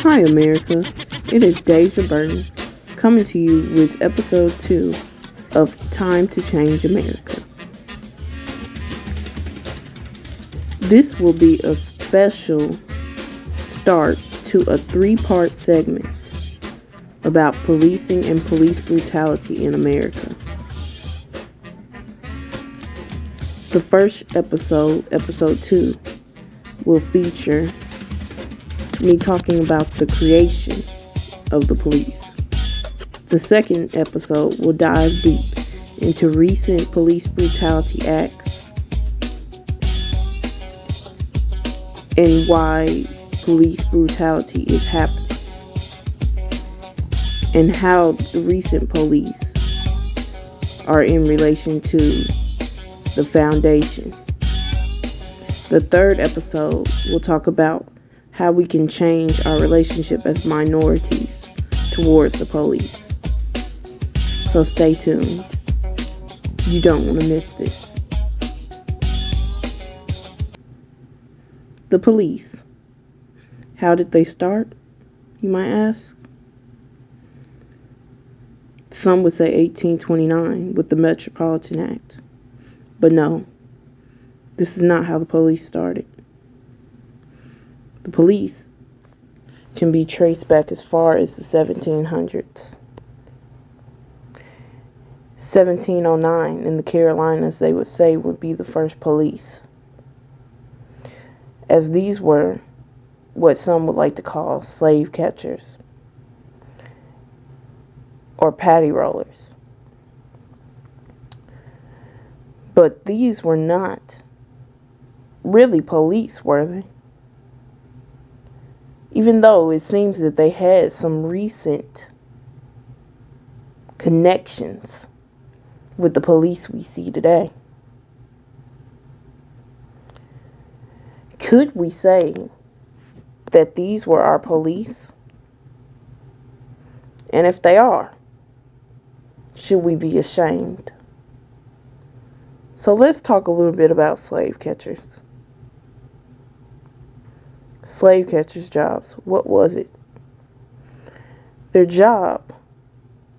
Hi, America. It is Dejah Burton coming to you with episode 2 of Time to Change America. This will be a special start to a 3-part segment about policing and police brutality in America. The first episode, episode 2, will feature me talking about the creation of the police. The second episode will dive deep into recent police brutality acts and why police brutality is happening and how the recent police are in relation to the foundation. The third episode will talk about how we can change our relationship as minorities towards the police. So stay tuned. You don't want to miss this. The police. How did they start, you might ask? Some would say 1829 with the Metropolitan Act. But no, this is not how the police started. The police can be traced back as far as the 1700s. 1709 in the Carolinas, they would say, would be the first police, as these were what some would like to call slave catchers or paddy rollers. But these were not really police, were they? Even though it seems that they had some recent connections with the police we see today. Could we say that these were our police? And if they are, should we be ashamed? So let's talk a little bit about slave catchers. Slave catchers' jobs. What was it? Their job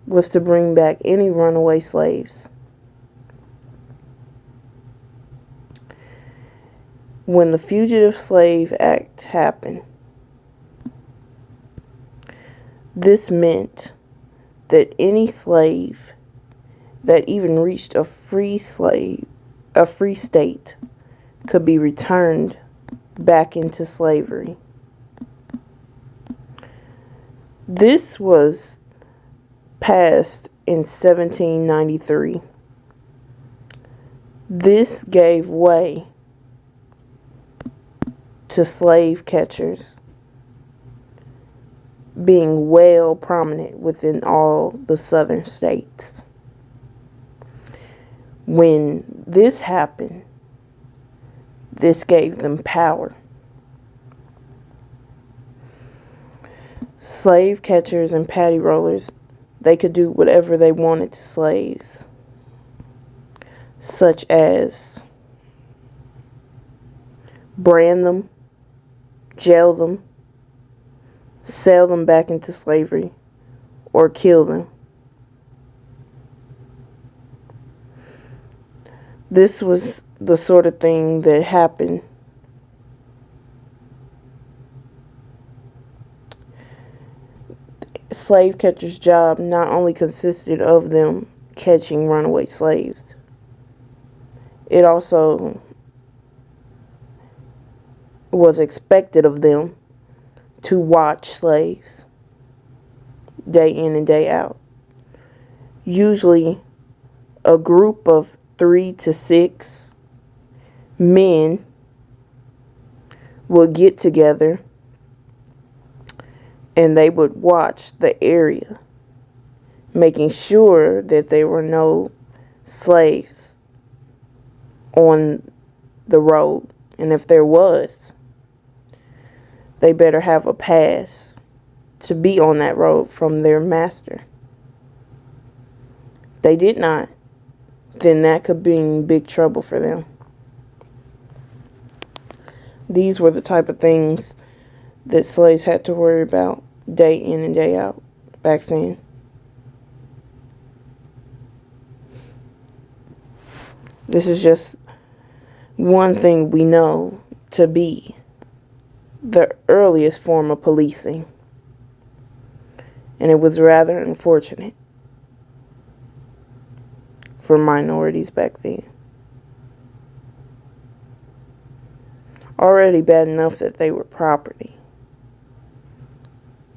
was to bring back any runaway slaves. When the Fugitive Slave Act happened, this meant that any slave that even reached a free state, could be returned back into slavery. This was passed in 1793. This gave way to slave catchers being well prominent within all the southern states. When this happened, this gave them power. Slave catchers and paddy rollers, they could do whatever they wanted to slaves, such as brand them, jail them, sell them back into slavery, or kill them. This was the sort of thing that happened. Slave catchers' job not only consisted of them catching runaway slaves, it also was expected of them to watch slaves day in and day out. Usually a group of 3 to 6 men would get together and they would watch the area, making sure that there were no slaves on the road. And if there was, they better have a pass to be on that road from their master. They did not, then that could be big trouble for them. These were the type of things that slaves had to worry about day in and day out back then. This is just one thing we know to be the earliest form of policing, and it was rather unfortunate for minorities back then. Already bad enough that they were property,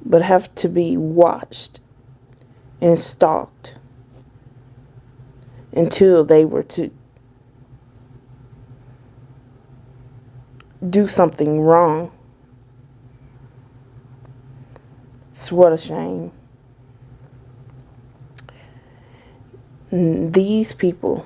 but have to be watched and stalked until they were to do something wrong. It's what a shame. These people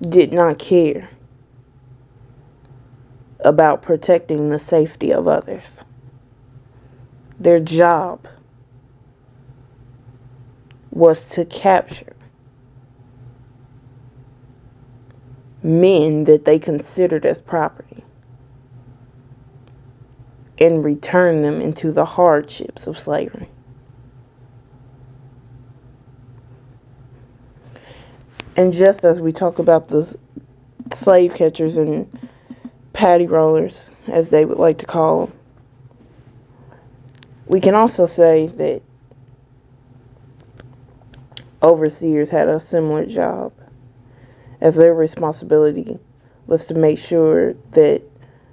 did not care about protecting the safety of others. Their job was to capture men that they considered as property and return them into the hardships of slavery. And just as we talk about the slave catchers and patty rollers, as they would like to call them, we can also say that overseers had a similar job, as their responsibility was to make sure that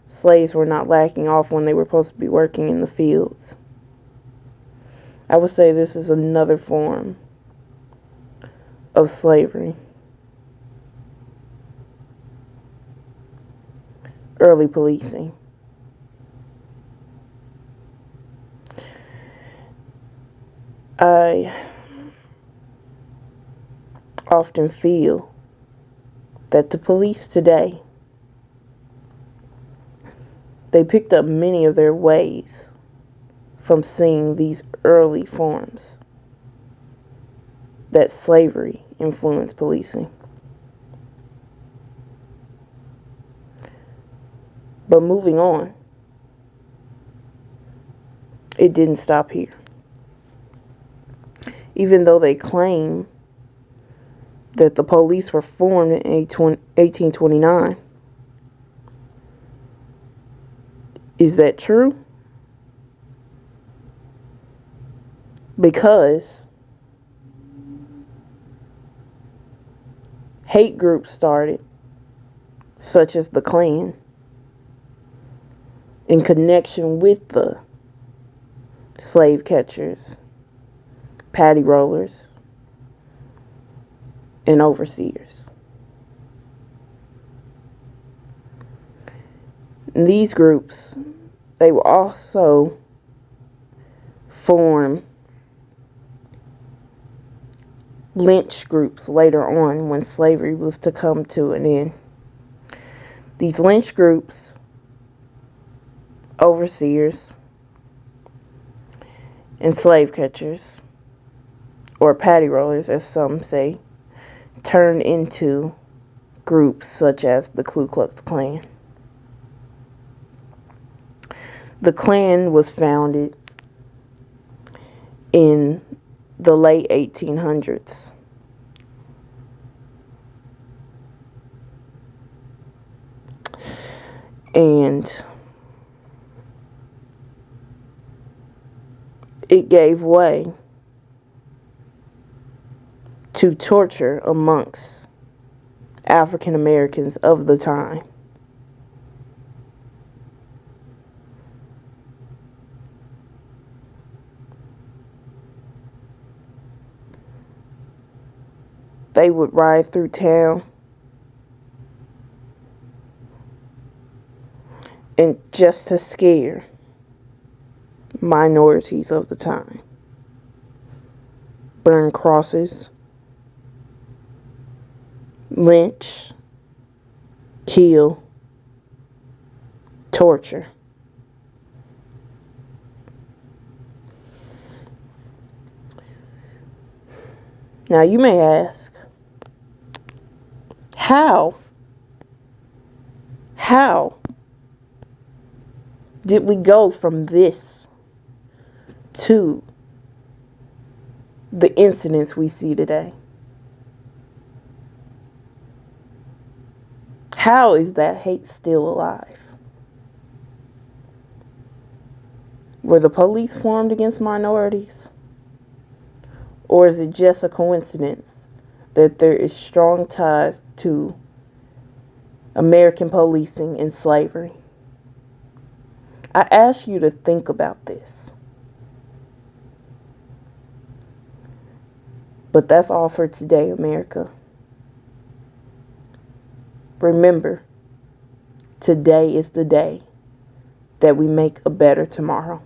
slaves were not lacking off when they were supposed to be working in the fields. I would say this is another form of slavery. Early policing. I often feel that the police today, they picked up many of their ways from seeing these early forms that slavery influenced policing. But moving on, it didn't stop here. Even though they claim that the police were formed in 1829. Is that true? Because hate groups started, such as the Klan, in connection with the slave catchers, patty rollers, and overseers. And these groups, they will also form lynch groups later on when slavery was to come to an end. These lynch groups, overseers, and slave catchers, or patty rollers as some say, turned into groups such as the Ku Klux Klan. The Klan was founded in the late 1800s. And it gave way to torture amongst African Americans of the time. They would ride through town and just to scare minorities of the time. Burn crosses, lynch, kill, torture. Now you may ask, how? How did we go from this to the incidents we see today? How is that hate still alive? Were the police formed against minorities? Or is it just a coincidence that there is strong ties to American policing and slavery? I ask you to think about this. But that's all for today, America. Remember, today is the day that we make a better tomorrow.